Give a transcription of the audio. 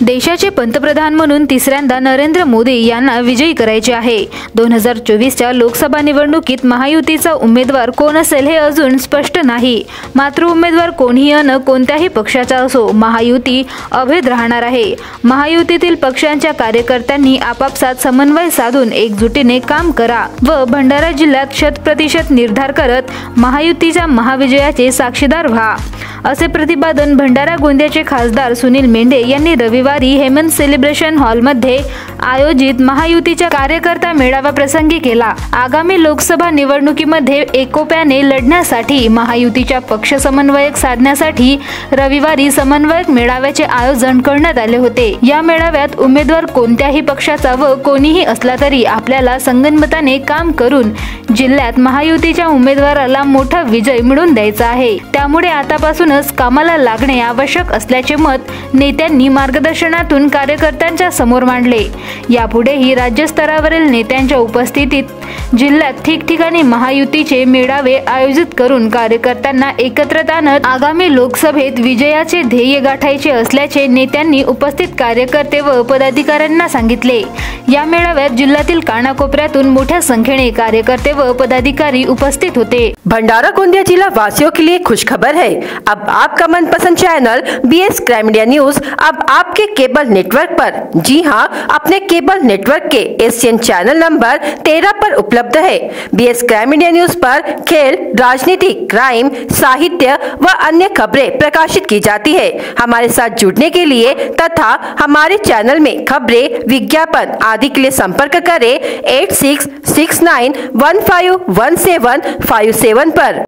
देशाचे पंतप्रधान म्हणून तिसऱ्यांदा नरेंद्र मोदी यांना विजयी करायचे आहे। 2024च्या लोकसभा निवडणुकीत महायुतीचा उमेदवार कोण असेल हे अजून स्पष्ट नाही। मात्र उमेदवार कोणीही न कोणत्याही पक्षाचा असो, महायुती अभेद राहणार आहे। महायुतीतील पक्षांच्या कार्यकर्त्यांनी आपापसात समन्वय साधून एकजुटीने काम करा व भंडारा जिल्ह्यात 100% निर्धार करत महायुतीच्या महाविजयाचे साक्षीदार व्हा, असे प्रतिपादन भंडारा गोंदियाचे खासदार सुनील मेंढे यांनी रविवारी हेमंत सेलिब्रेशन हॉलमध्ये आयोजित महायुतीच्या कार्यकर्ता मेळावा प्रसंगी केला। आगामी लोकसभा निवडणुकीमध्ये एकोप्याने लढण्यासाठी महायुतीच्या पक्ष समन्वयक साधण्यासाठी रविवारी समन्वयक मेळाव्याचे आयोजन करण्यात आले होते। या मेळाव्यात उमेदवार कोणत्याही पक्षाचा व कोणीही असला तरी आपल्याला संगनमताने काम करून जिल्ह्यात महायुतीच्या उमेदवाराला मोठा विजय मिळवून द्यायचा आहे। त्यामुळे आतापासूनच कामाला लागणे आवश्यक असल्याचे मत नेत्यांनी मार्गदर्शनातून कार्यकर्त्यांच्या समोर मांडले। यापुढेही राज्यस्तरावरील नेत्यांच्या उपस्थितीत जिल्ह्यात ठिकठिकाणी महायुतीचे मेळावे आयोजित करून कार्यकर्त्यांना एकत्रित आणत आगामी लोकसभेत विजयाचे ध्येय गाठायचे असल्याचे नेत्यांनी उपस्थित कार्यकर्ते व पदाधिकाऱ्यांना सांगितले। या मेळाव्यात जिल्ह्यातील कानाकोपऱ्यातून मोठ्या संख्येने कार्यकर्ते व पदाधिकारी उपस्थित होते। भंडारा गोंदिया जिला वासियों के लिए खुशखबर है। अब आपका मनपसंद channel BS crime media news अब आपके केबल नेटवर्क पर, जी हां, अपने केबल नेटवर्क के एशियन चैनल नंबर 13 पर उपलब्ध है। BS क्राइम मीडिया न्यूज पर खेल, राजनीति, क्राइम, साहित्य व अन्य खबरें प्रकाशित की जाती है। हमारे साथ जुड़ने के लिए तथा हमारे चैनल में खबरें, विज्ञापन आदि के लिए संपर्क करें 8669151757 पर।